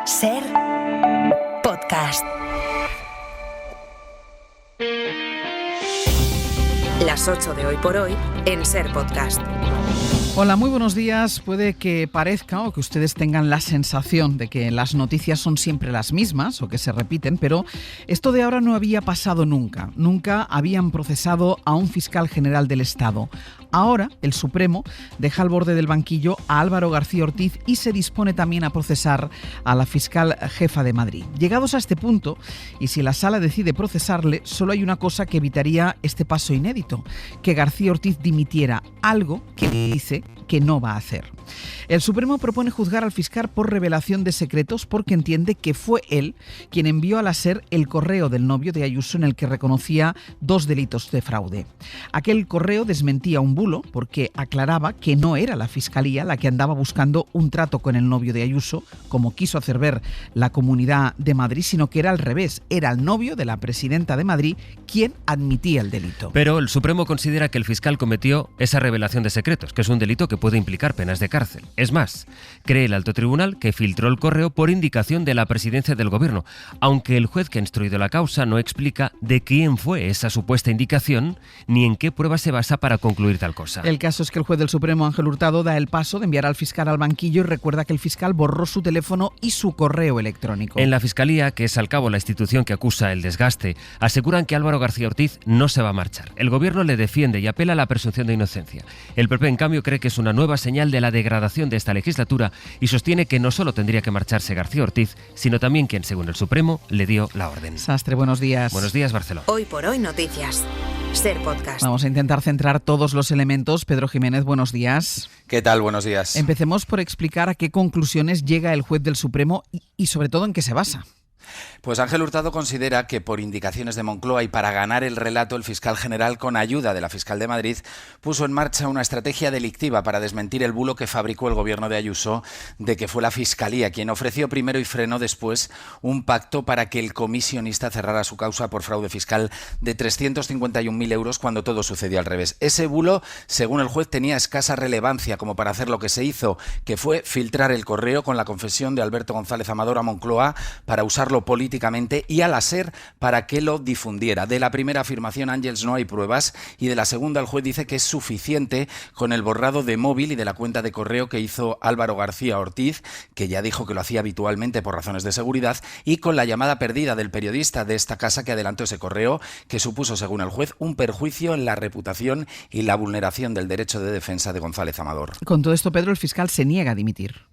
Ser Podcast. Las 8 de Hoy por Hoy en Ser Podcast. Hola, muy buenos días. Puede que parezca o que ustedes tengan la sensación de que las noticias son siempre las mismas o que se repiten, pero esto de ahora no había pasado nunca. Nunca habían procesado a un fiscal general del Estado. Ahora, el Supremo deja al borde del banquillo a Álvaro García Ortiz y se dispone también a procesar a la fiscal jefa de Madrid. Llegados a este punto, y si la Sala decide procesarle, solo hay una cosa que evitaría este paso inédito: que García Ortiz dimitiera, algo que dice que no va a hacer. El Supremo propone juzgar al fiscal por revelación de secretos porque entiende que fue él quien envió a la SER el correo del novio de Ayuso en el que reconocía 2 delitos de fraude. Aquel correo desmentía un bulo porque aclaraba que no era la Fiscalía la que andaba buscando un trato con el novio de Ayuso, como quiso hacer ver la Comunidad de Madrid, sino que era al revés, era el novio de la presidenta de Madrid quien admitía el delito. Pero el Supremo considera que el fiscal cometió esa revelación de secretos, que es un delito que puede implicar penas de cárcel. Es más, cree el alto tribunal que filtró el correo por indicación de la presidencia del gobierno, aunque el juez que ha instruido la causa no explica de quién fue esa supuesta indicación ni en qué pruebas se basa para concluir tal cosa. El caso es que el juez del Supremo, Ángel Hurtado, da el paso de enviar al fiscal al banquillo y recuerda que el fiscal borró su teléfono y su correo electrónico. En la Fiscalía, que es al cabo la institución que acusa el desgaste, aseguran que Álvaro García Ortiz no se va a marchar. El gobierno le defiende y apela a la presunción de inocencia. El PP, en cambio, cree que es una nueva señal de la degradación de esta legislatura y sostiene que no solo tendría que marcharse García Ortiz, sino también quien, según el Supremo, le dio la orden. Sastre, buenos días. Buenos días, Barcelona. Hoy por Hoy Noticias. Ser Podcast. Vamos a intentar centrar todos los elementos. Pedro Jiménez, buenos días. ¿Qué tal? Buenos días. Empecemos por explicar a qué conclusiones llega el juez del Supremo y sobre todo en qué se basa. Pues Ángel Hurtado considera que por indicaciones de Moncloa y para ganar el relato, el fiscal general, con ayuda de la fiscal de Madrid, puso en marcha una estrategia delictiva para desmentir el bulo que fabricó el gobierno de Ayuso de que fue la Fiscalía quien ofreció primero y frenó después un pacto para que el comisionista cerrara su causa por fraude fiscal de 351.000 euros cuando todo sucedió al revés. Ese bulo, según el juez, tenía escasa relevancia como para hacer lo que se hizo, que fue filtrar el correo con la confesión de Alberto González Amador a Moncloa para usarlo políticamente y a la SER para que lo difundiera. De la primera afirmación, Ángels, no hay pruebas, y de la segunda el juez dice que es suficiente con el borrado de móvil y de la cuenta de correo que hizo Álvaro García Ortiz, que ya dijo que lo hacía habitualmente por razones de seguridad, y con la llamada perdida del periodista de esta casa que adelantó ese correo, que supuso, según el juez, un perjuicio en la reputación y la vulneración del derecho de defensa de González Amador. Con todo esto, Pedro, el fiscal se niega a dimitir.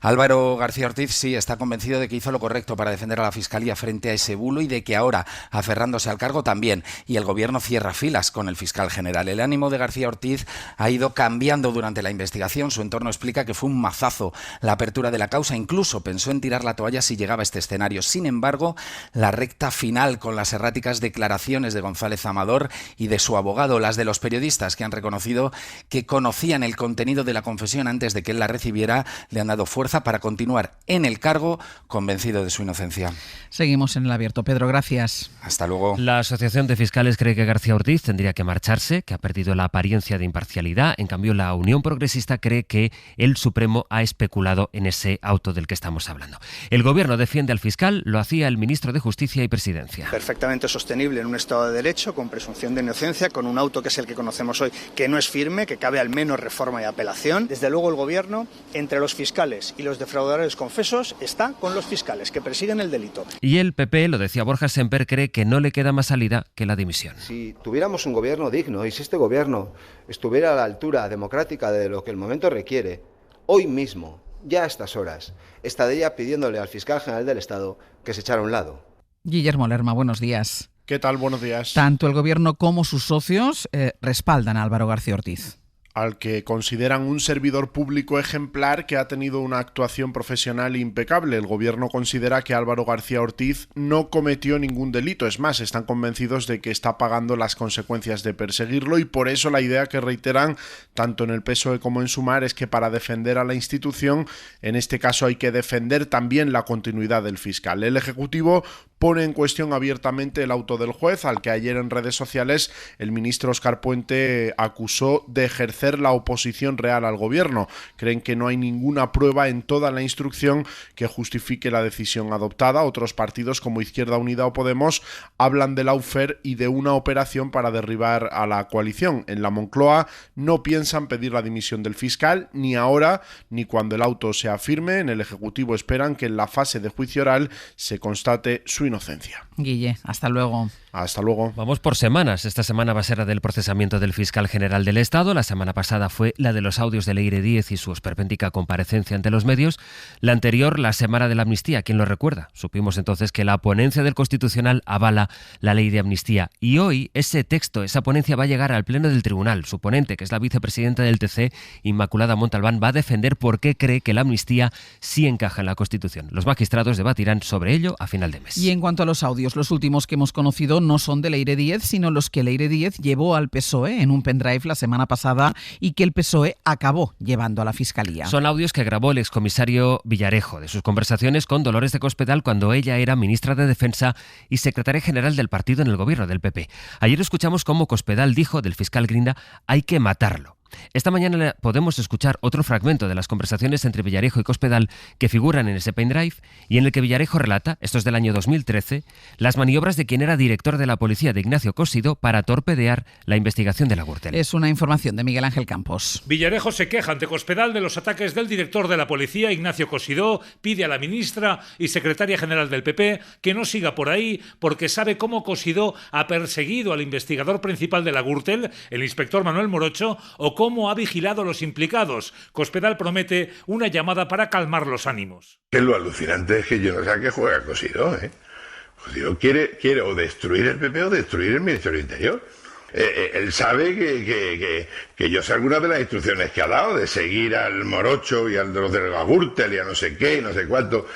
Álvaro García Ortiz sí está convencido de que hizo lo correcto para defender a la Fiscalía frente a ese bulo y de que ahora, aferrándose al cargo, también. Y el gobierno cierra filas con el fiscal general. El ánimo de García Ortiz ha ido cambiando durante la investigación. Su entorno explica que fue un mazazo la apertura de la causa. Incluso pensó en tirar la toalla si llegaba a este escenario. Sin embargo, la recta final con las erráticas declaraciones de González Amador y de su abogado, las de los periodistas que han reconocido que conocían el contenido de la confesión antes de que él la recibiera, le han dado fuerza para continuar en el cargo, convencido de su inocencia. Seguimos en el abierto. Pedro, gracias. Hasta luego. La Asociación de Fiscales cree que García Ortiz tendría que marcharse, que ha perdido la apariencia de imparcialidad. En cambio, la Unión Progresista cree que el Supremo ha especulado en ese auto del que estamos hablando. El Gobierno defiende al fiscal, lo hacía el ministro de Justicia y Presidencia. Perfectamente sostenible en un Estado de Derecho, con presunción de inocencia, con un auto que es el que conocemos hoy, que no es firme, que cabe al menos reforma y apelación. Desde luego, el Gobierno, entre los fiscales y los defraudadores confesos, está con los fiscales que persiguen el delito. Y el PP, lo decía Borja Semper, cree que no le queda más salida que la dimisión. Si tuviéramos un gobierno digno y si este gobierno estuviera a la altura democrática de lo que el momento requiere, hoy mismo, ya a estas horas, estaría pidiéndole al fiscal general del Estado que se echara a un lado. Guillermo Lerma, buenos días. ¿Qué tal? Buenos días. Tanto el gobierno como sus socios respaldan a Álvaro García Ortiz. Al que consideran un servidor público ejemplar que ha tenido una actuación profesional impecable. El gobierno considera que Álvaro García Ortiz no cometió ningún delito. Es más, están convencidos de que está pagando las consecuencias de perseguirlo y por eso la idea que reiteran tanto en el PSOE como en Sumar es que para defender a la institución, en este caso hay que defender también la continuidad del fiscal. El Ejecutivo pone en cuestión abiertamente el auto del juez, al que ayer en redes sociales el ministro Óscar Puente acusó de ejercer la oposición real al gobierno. Creen que no hay ninguna prueba en toda la instrucción que justifique la decisión adoptada. Otros partidos como Izquierda Unida o Podemos hablan de lawfare y de una operación para derribar a la coalición. En la Moncloa no piensan pedir la dimisión del fiscal, ni ahora ni cuando el auto sea firme. En el Ejecutivo esperan que en la fase de juicio oral se constate su inocencia. Guille, hasta luego. Hasta luego. Vamos por semanas. Esta semana va a ser la del procesamiento del fiscal general del Estado. La semana pasada fue la de los audios de Leire Díez y su esperpéntica comparecencia ante los medios. La anterior, la semana de la amnistía. ¿Quién lo recuerda? Supimos entonces que la ponencia del Constitucional avala la ley de amnistía. Y hoy ese texto, esa ponencia va a llegar al Pleno del Tribunal. Su ponente, que es la vicepresidenta del TC, Inmaculada Montalbán, va a defender por qué cree que la amnistía sí encaja en la Constitución. Los magistrados debatirán sobre ello a final de mes. Y en cuanto a los audios, los últimos que hemos conocido no son de Leire Díez, sino los que Leire Díez llevó al PSOE en un pendrive la semana pasada y que el PSOE acabó llevando a la Fiscalía. Son audios que grabó el excomisario Villarejo de sus conversaciones con Dolores de Cospedal cuando ella era ministra de Defensa y secretaria general del partido en el gobierno del PP. Ayer escuchamos cómo Cospedal dijo del fiscal Grinda: hay que matarlo. Esta mañana podemos escuchar otro fragmento de las conversaciones entre Villarejo y Cospedal que figuran en ese pendrive y en el que Villarejo relata, esto es del año 2013, las maniobras de quien era director de la policía, de Ignacio Cosidó, para torpedear la investigación de la Gürtel. Es una información de Miguel Ángel Campos. Villarejo se queja ante Cospedal de los ataques del director de la policía, Ignacio Cosidó, pide a la ministra y secretaria general del PP que no siga por ahí porque sabe cómo Cosidó ha perseguido al investigador principal de la Gürtel, el inspector Manuel Morocho, o cómo ha vigilado a los implicados. Cospedal promete una llamada para calmar los ánimos. Que lo alucinante es que yo no sé a qué juega Cosidó, ¿eh? Cosidó quiere o destruir el PP o destruir el Ministerio del Interior. Él sabe que yo sé algunas de las instrucciones que ha dado de seguir al Morocho y a los de la Gürtel y a no sé qué, no sé cuánto,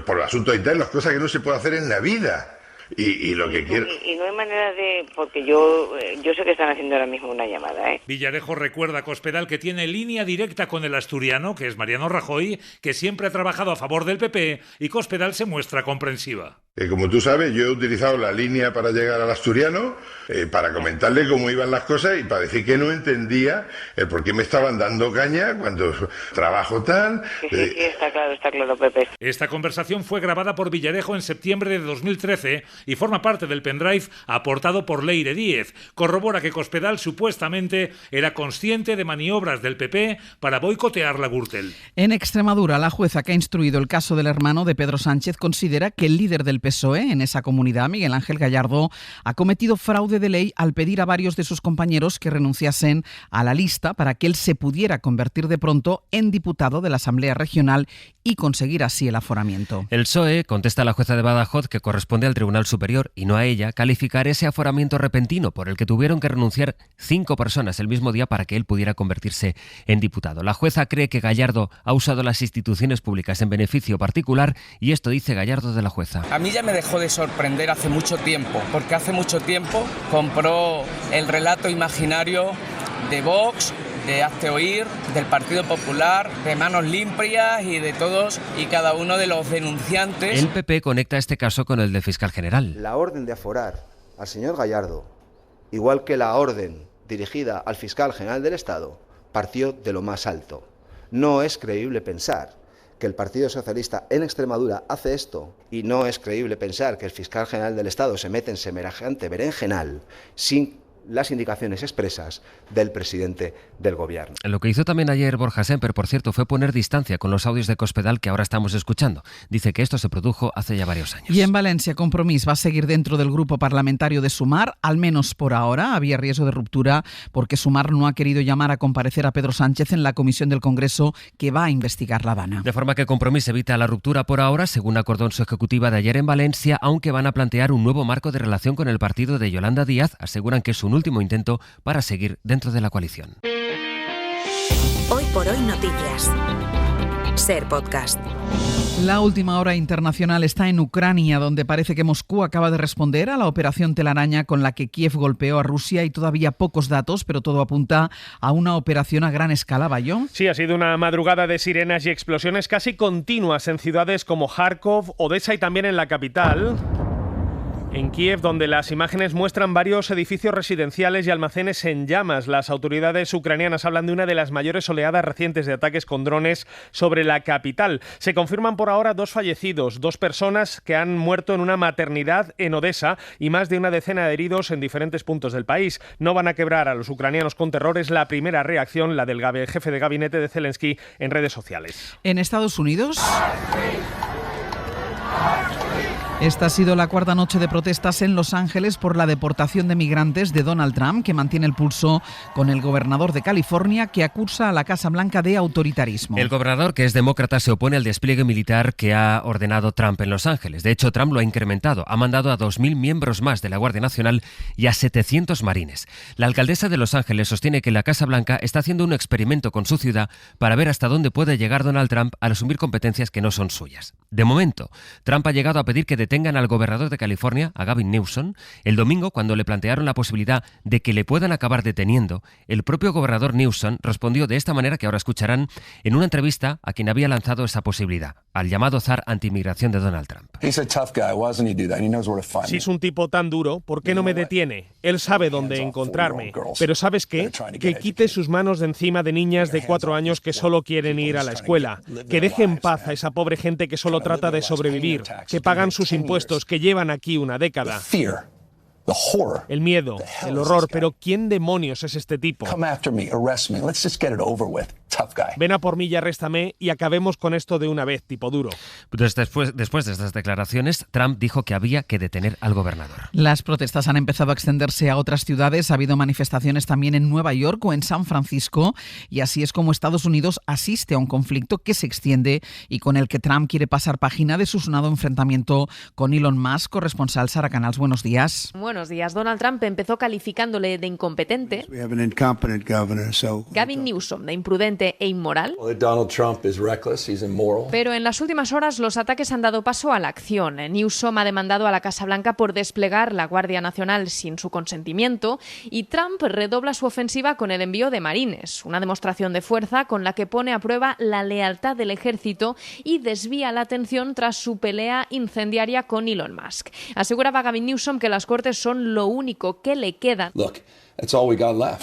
por asuntos internos, cosas que no se puede hacer en la vida. Y lo que quiero... Y no hay manera de... Porque yo sé que están haciendo ahora mismo una llamada, ¿eh? Villarejo recuerda a Cospedal que tiene línea directa con el asturiano, que es Mariano Rajoy, que siempre ha trabajado a favor del PP, y Cospedal se muestra comprensiva. Como tú sabes, yo he utilizado la línea para llegar al asturiano, para comentarle cómo iban las cosas y para decir que no entendía el por qué me estaban dando caña cuando trabajo tal. Sí, está claro, Pepe. Esta conversación fue grabada por Villarejo en septiembre de 2013 y forma parte del pendrive aportado por Leire Díez. Corrobora que Cospedal supuestamente era consciente de maniobras del PP para boicotear la Gürtel. En Extremadura, la jueza que ha instruido el caso del hermano de Pedro Sánchez considera que el líder del PSOE en esa comunidad, Miguel Ángel Gallardo, ha cometido fraude de ley al pedir a varios de sus compañeros que renunciasen a la lista para que él se pudiera convertir de pronto en diputado de la Asamblea Regional y conseguir así el aforamiento. El PSOE contesta a la jueza de Badajoz que corresponde al Tribunal Superior y no a ella calificar ese aforamiento repentino por el que tuvieron que renunciar 5 personas el mismo día para que él pudiera convertirse en diputado. La jueza cree que Gallardo ha usado las instituciones públicas en beneficio particular y esto dice Gallardo de la jueza. A mí ya me dejó de sorprender hace mucho tiempo, porque hace mucho tiempo compró el relato imaginario de Vox, de Hazte Oír, del Partido Popular, de Manos Limpias y de todos y cada uno de los denunciantes. El PP conecta este caso con el del fiscal general. La orden de aforar al señor Gallardo, igual que la orden dirigida al fiscal general del Estado, partió de lo más alto. No es creíble pensar que el Partido Socialista en Extremadura hace esto y no es creíble pensar que el fiscal general del Estado se mete en semejante berenjenal sin las indicaciones expresas del presidente del gobierno. Lo que hizo también ayer Borja Semper, por cierto, fue poner distancia con los audios de Cospedal que ahora estamos escuchando. Dice que esto se produjo hace ya varios años. Y en Valencia, Compromís va a seguir dentro del grupo parlamentario de Sumar, al menos por ahora. Había riesgo de ruptura porque Sumar no ha querido llamar a comparecer a Pedro Sánchez en la comisión del Congreso que va a investigar la Dana. De forma que Compromís evita la ruptura por ahora, según acordó en su ejecutiva de ayer en Valencia, aunque van a plantear un nuevo marco de relación con el partido de Yolanda Díaz. Aseguran que es un último intento para seguir dentro de la coalición. Hoy por hoy noticias. Ser Podcast. La última hora internacional está en Ucrania, donde parece que Moscú acaba de responder a la operación Telaraña con la que Kiev golpeó a Rusia y todavía pocos datos, pero todo apunta a una operación a gran escala, ¿Bayón? Sí, ha sido una madrugada de sirenas y explosiones casi continuas en ciudades como Kharkov, Odessa y también en la capital. En Kiev, donde las imágenes muestran varios edificios residenciales y almacenes en llamas, las autoridades ucranianas hablan de una de las mayores oleadas recientes de ataques con drones sobre la capital. Se confirman por ahora 2 fallecidos, 2 personas que han muerto en una maternidad en Odessa y más de una decena de heridos en diferentes puntos del país. No van a quebrar a los ucranianos con terror, es la primera reacción, la del jefe de gabinete de Zelensky en redes sociales. En Estados Unidos, esta ha sido la 4ª noche de protestas en Los Ángeles por la deportación de migrantes de Donald Trump, que mantiene el pulso con el gobernador de California, que acusa a la Casa Blanca de autoritarismo. El gobernador, que es demócrata, se opone al despliegue militar que ha ordenado Trump en Los Ángeles. De hecho, Trump lo ha incrementado. Ha mandado a 2.000 miembros más de la Guardia Nacional y a 700 marines. La alcaldesa de Los Ángeles sostiene que la Casa Blanca está haciendo un experimento con su ciudad para ver hasta dónde puede llegar Donald Trump al asumir competencias que no son suyas. De momento, Trump ha llegado a pedir que detengan al gobernador de California, a Gavin Newsom. El domingo, cuando le plantearon la posibilidad de que le puedan acabar deteniendo, el propio gobernador Newsom respondió de esta manera, que ahora escucharán, en una entrevista a quien había lanzado esa posibilidad, al llamado zar anti-inmigración de Donald Trump. Si es un tipo tan duro, ¿por qué no me detiene? Él sabe dónde encontrarme. Pero ¿sabes qué? Que quite sus manos de encima de niñas de 4 años que solo quieren ir a la escuela. Que deje en paz a esa pobre gente que solo trata de sobrevivir, que pagan sus impuestos, que llevan aquí una década. El miedo, el horror, pero ¿quién demonios es este tipo? Ven a por mí y arréstame y acabemos con esto de una vez, tipo duro. Después de estas declaraciones, Trump dijo que había que detener al gobernador. Las protestas han empezado a extenderse a otras ciudades. Ha habido manifestaciones también en Nueva York o en San Francisco, y así es como Estados Unidos asiste a un conflicto que se extiende y con el que Trump quiere pasar página de su sonado enfrentamiento con Elon Musk. Corresponsal Sara Canals, buenos días. Buenos días. Donald Trump empezó calificándole de incompetente, Gavin Newsom de imprudente e inmoral. Pero en las últimas horas los ataques han dado paso a la acción. Newsom ha demandado a la Casa Blanca por desplegar la Guardia Nacional sin su consentimiento y Trump redobla su ofensiva con el envío de marines, una demostración de fuerza con la que pone a prueba la lealtad del ejército y desvía la atención tras su pelea incendiaria con Elon Musk. Aseguraba Gavin Newsom que las Cortes son lo único que le queda.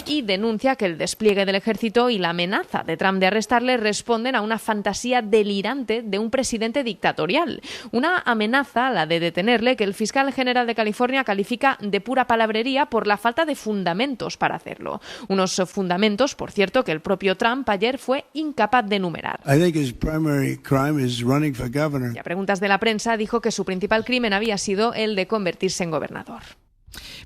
Y denuncia que el despliegue del ejército y la amenaza de Trump de arrestarle responden a una fantasía delirante de un presidente dictatorial. Una amenaza, la de detenerle, que el fiscal general de California califica de pura palabrería por la falta de fundamentos para hacerlo. Unos fundamentos, por cierto, que el propio Trump ayer fue incapaz de enumerar. Y a preguntas de la prensa dijo que su principal crimen había sido el de convertirse en gobernador.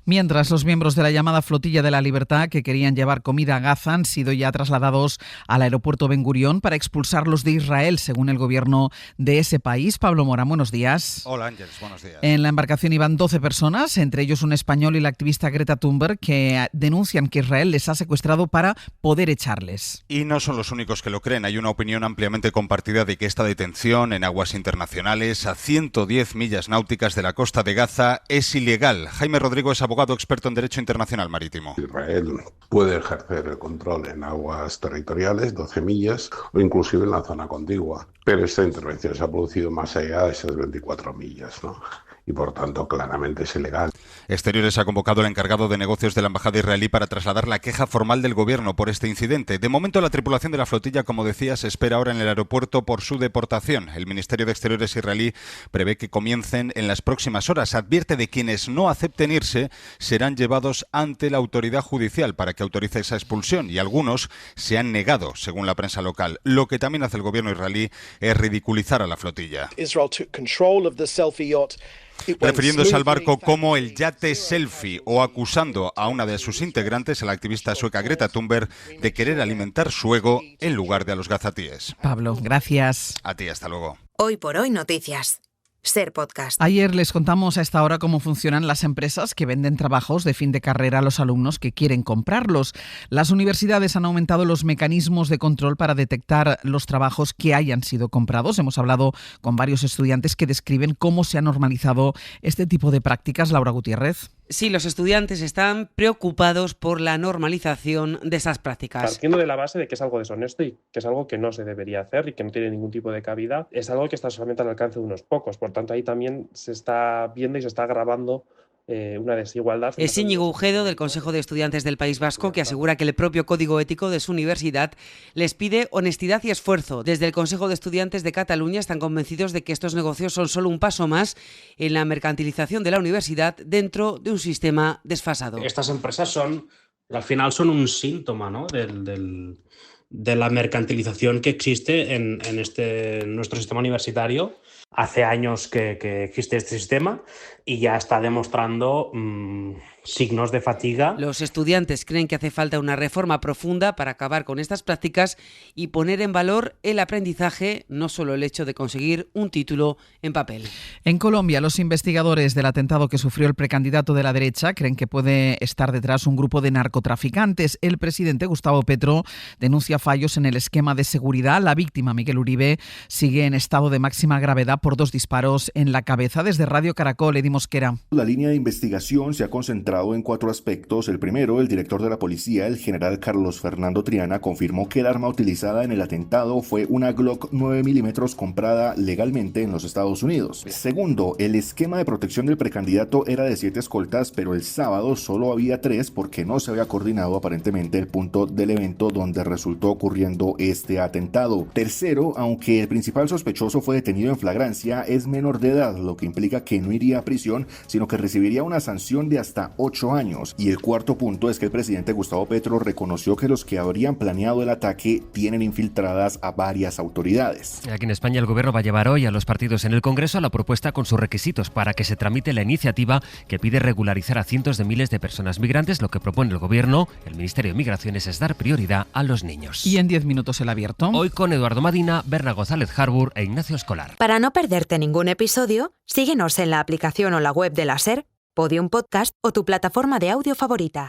Mientras, los miembros de la llamada Flotilla de la Libertad que querían llevar comida a Gaza han sido ya trasladados al aeropuerto Ben Gurión para expulsarlos de Israel, según el gobierno de ese país. Pablo Mora, buenos días. Hola Ángeles, buenos días. En la embarcación iban 12 personas, entre ellos un español y la activista Greta Thunberg, que denuncian que Israel les ha secuestrado para poder echarles. Y no son los únicos que lo creen. Hay una opinión ampliamente compartida de que esta detención en aguas internacionales a 110 millas náuticas de la costa de Gaza es ilegal. Jaime Rodrigo es abogado experto en Derecho Internacional Marítimo. Israel puede ejercer el control en aguas territoriales, 12 millas, o inclusive en la zona contigua. Pero esta intervención se ha producido más allá de esas 24 millas, ¿no? Y por tanto claramente es ilegal. Exteriores ha convocado al encargado de negocios de la embajada israelí para trasladar la queja formal del gobierno por este incidente. De momento la tripulación de la flotilla, como decía, se espera ahora en el aeropuerto por su deportación. El Ministerio de Exteriores israelí prevé que comiencen en las próximas horas. Advierte de quienes no acepten irse serán llevados ante la autoridad judicial para que autorice esa expulsión, y algunos se han negado, según la prensa local. Lo que también hace el gobierno israelí es ridiculizar a la flotilla, refiriéndose al barco como el yate selfie, o acusando a una de sus integrantes, a la activista sueca Greta Thunberg, de querer alimentar su ego en lugar de a los gazatíes. Pablo, gracias. A ti, hasta luego. Hoy por hoy noticias. Ser Podcast. Ayer les contamos a esta hora cómo funcionan las empresas que venden trabajos de fin de carrera a los alumnos que quieren comprarlos. Las universidades han aumentado los mecanismos de control para detectar los trabajos que hayan sido comprados. Hemos hablado con varios estudiantes que describen cómo se ha normalizado este tipo de prácticas. Laura Gutiérrez. Sí, los estudiantes están preocupados por la normalización de estas prácticas. Partiendo de la base de que es algo deshonesto y que es algo que no se debería hacer y que no tiene ningún tipo de cabida, es algo que está solamente al alcance de unos pocos. Por tanto, ahí también se está viendo y se está agravando una desigualdad. Es Íñigo Ujedo, del Consejo de Estudiantes del País Vasco, que asegura que el propio código ético de su universidad les pide honestidad y esfuerzo. Desde el Consejo de Estudiantes de Cataluña están convencidos de que estos negocios son solo un paso más en la mercantilización de la universidad dentro de un sistema desfasado. Estas empresas al final son un síntoma, ¿no?, de la mercantilización que existe en nuestro sistema universitario. Hace años que existe este sistema y ya está demostrando signos de fatiga. Los estudiantes creen que hace falta una reforma profunda para acabar con estas prácticas y poner en valor el aprendizaje, no solo el hecho de conseguir un título en papel. En Colombia, los investigadores del atentado que sufrió el precandidato de la derecha creen que puede estar detrás un grupo de narcotraficantes. El presidente Gustavo Petro denuncia fallos en el esquema de seguridad. La víctima, Miguel Uribe, sigue en estado de máxima gravedad por 2 disparos en la cabeza. Desde Radio Caracol, Edi Mosquera. La línea de investigación se ha concentrado en 4 aspectos. El primero, el director de la policía, el general Carlos Fernando Triana, confirmó que el arma utilizada en el atentado fue una Glock 9 milímetros comprada legalmente en los Estados Unidos. Segundo, el esquema de protección del precandidato era de 7 escoltas, pero el sábado solo había 3 porque no se había coordinado aparentemente el punto del evento donde resultó ocurriendo este atentado. Tercero, aunque el principal sospechoso fue detenido en flagrancia, es menor de edad, lo que implica que no iría a prisión, sino que recibiría una sanción de hasta 8 años. Y el cuarto punto es que el presidente Gustavo Petro reconoció que los que habrían planeado el ataque tienen infiltradas a varias autoridades. Aquí en España el gobierno va a llevar hoy a los partidos en el Congreso la propuesta con sus requisitos para que se tramite la iniciativa que pide regularizar a cientos de miles de personas migrantes. Lo que propone el gobierno, el Ministerio de Migraciones, es dar prioridad a los niños. Y en 10 minutos el abierto. Hoy con Eduardo Madina, Berna González Harbour e Ignacio Escolar. Para no perderte ningún episodio, síguenos en la aplicación o la web de la SER, Podium Podcast o tu plataforma de audio favorita.